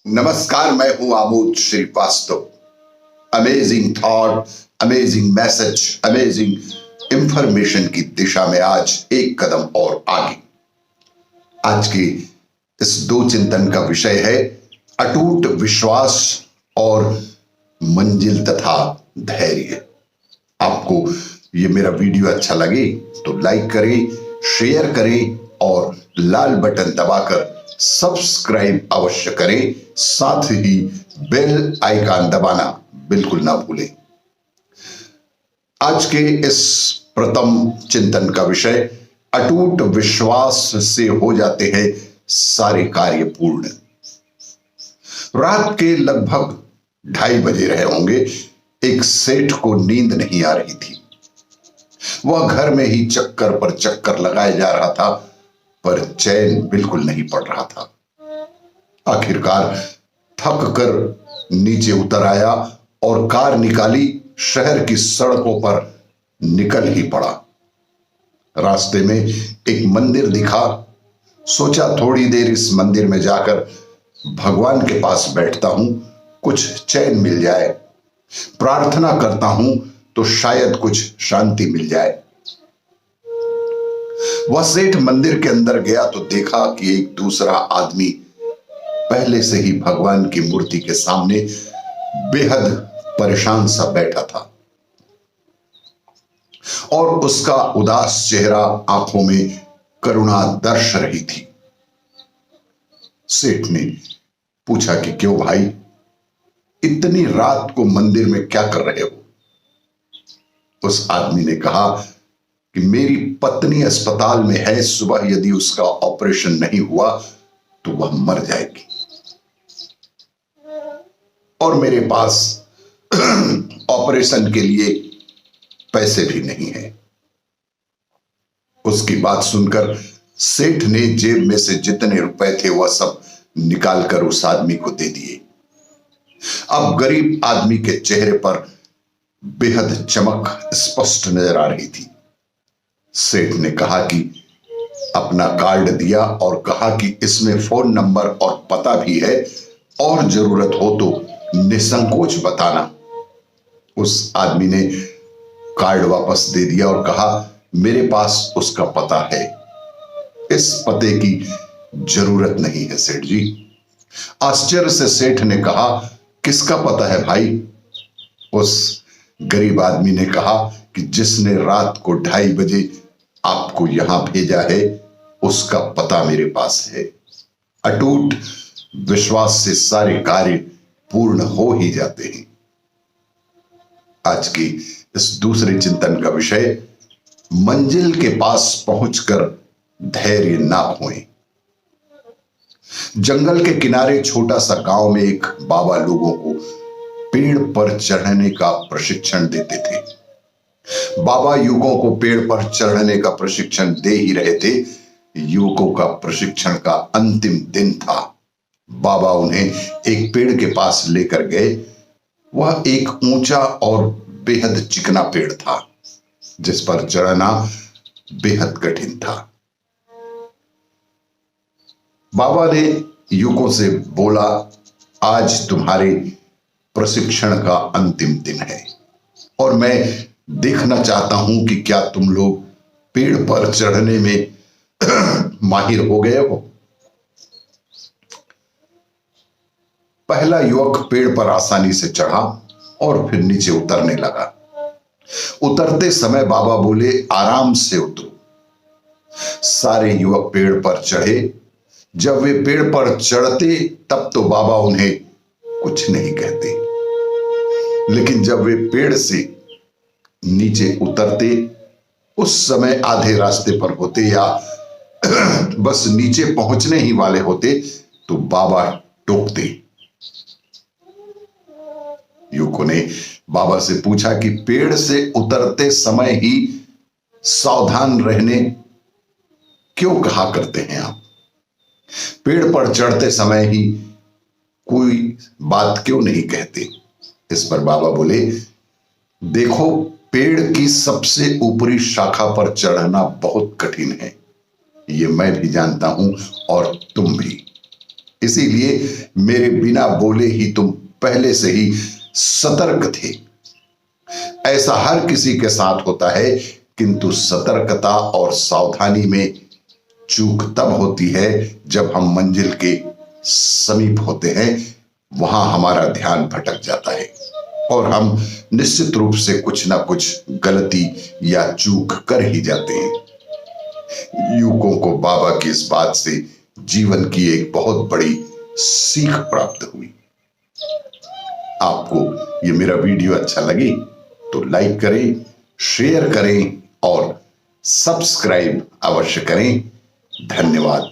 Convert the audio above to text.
नमस्कार, मैं हूं Amod Shrivastava. Amazing thought, amazing message, amazing information की दिशा में आज एक कदम और आगे। आज की इस दो चिंतन का विषय है अटूट विश्वास और मंजिल तथा धैर्य। आपको ये मेरा वीडियो अच्छा लगे तो लाइक करें, शेयर करें और लाल बटन दबाकर सब्सक्राइब अवश्य करें। साथ ही बेल आइकन दबाना बिल्कुल ना भूलें। आज के इस प्रथम चिंतन का विषय अटूट विश्वास से हो जाते हैं सारे कार्य पूर्ण। रात के लगभग 2:30 बजे रहे होंगे। एक सेठ को नींद नहीं आ रही थी। वह घर में ही चक्कर पर चक्कर लगाए जा रहा था, पर चैन बिल्कुल नहीं पड़ रहा था। आखिरकार थक कर नीचे उतर आया और कार निकाली। शहर की सड़कों पर निकल ही पड़ा। रास्ते में एक मंदिर दिखा। सोचा थोड़ी देर इस मंदिर में जाकर भगवान के पास बैठता हूं, कुछ चैन मिल जाए। प्रार्थना करता हूं तो शायद कुछ शांति मिल जाए। वह सेठ मंदिर के अंदर गया तो देखा कि एक दूसरा आदमी पहले से ही भगवान की मूर्ति के सामने बेहद परेशान सा बैठा था और उसका उदास चेहरा, आंखों में करुणा दर्श रही थी। सेठ ने पूछा कि क्यों भाई, इतनी रात को मंदिर में क्या कर रहे हो? उस आदमी ने कहा कि मेरी पत्नी अस्पताल में है, सुबह यदि उसका ऑपरेशन नहीं हुआ तो वह मर जाएगी और मेरे पास ऑपरेशन के लिए पैसे भी नहीं है। उसकी बात सुनकर सेठ ने जेब में से जितने रुपए थे वह सब निकालकर उस आदमी को दे दिए। अब गरीब आदमी के चेहरे पर बेहद चमक स्पष्ट नजर आ रही थी। सेठ ने कहा कि अपना कार्ड दिया और कहा कि इसमें फोन नंबर और पता भी है, और जरूरत हो तो निसंकोच बताना। उस आदमी ने कार्ड वापस दे दिया और कहा मेरे पास उसका पता है, इस पते की जरूरत नहीं है सेठ जी। आश्चर्य से सेठ ने कहा किसका पता है भाई? उस गरीब आदमी ने कहा कि जिसने रात को 2:30 बजे आपको यहां भेजा है उसका पता मेरे पास है। अटूट विश्वास से सारे कार्य पूर्ण हो ही जाते हैं। आज की इस दूसरे चिंतन का विषय मंजिल के पास पहुंचकर धैर्य ना खोएं। जंगल के किनारे छोटा सा गांव में एक बाबा लोगों को पेड़ पर चढ़ने का प्रशिक्षण देते थे। बाबा युवकों को पेड़ पर चढ़ने का प्रशिक्षण दे ही रहे थे। युवकों का प्रशिक्षण का अंतिम दिन था। बाबा उन्हें एक पेड़ के पास लेकर गए। वह एक ऊंचा और बेहद चिकना पेड़ था जिस पर चढ़ना बेहद कठिन था। बाबा ने युवकों से बोला, आज तुम्हारे प्रशिक्षण का अंतिम दिन है और मैं देखना चाहता हूं कि क्या तुम लोग पेड़ पर चढ़ने में माहिर हो गए हो। पहला युवक पेड़ पर आसानी से चढ़ा और फिर नीचे उतरने लगा। उतरते समय बाबा बोले, आराम से उतरो। सारे युवक पेड़ पर चढ़े। जब वे पेड़ पर चढ़ते तब तो बाबा उन्हें कुछ नहीं कहते, लेकिन जब वे पेड़ से नीचे उतरते, उस समय आधे रास्ते पर होते या बस नीचे पहुंचने ही वाले होते तो बाबा टोकते। युवकों ने बाबा से पूछा कि पेड़ से उतरते समय ही सावधान रहने क्यों कहा करते हैं आप? पेड़ पर चढ़ते समय ही कोई बात क्यों नहीं कहते? इस पर बाबा बोले, देखो, पेड़ की सबसे ऊपरी शाखा पर चढ़ना बहुत कठिन है, ये मैं भी जानता हूं और तुम भी। इसीलिए मेरे बिना बोले ही तुम पहले से ही सतर्क थे। ऐसा हर किसी के साथ होता है, किंतु सतर्कता और सावधानी में चूक तब होती है जब हम मंजिल के समीप होते हैं। वहां हमारा ध्यान भटक जाता है और हम निश्चित रूप से कुछ ना कुछ गलती या चूक कर ही जाते हैं। युवकों को बाबा की इस बात से जीवन की एक बहुत बड़ी सीख प्राप्त हुई। आपको ये मेरा वीडियो अच्छा लगे तो लाइक करें, शेयर करें और सब्सक्राइब अवश्य करें। धन्यवाद।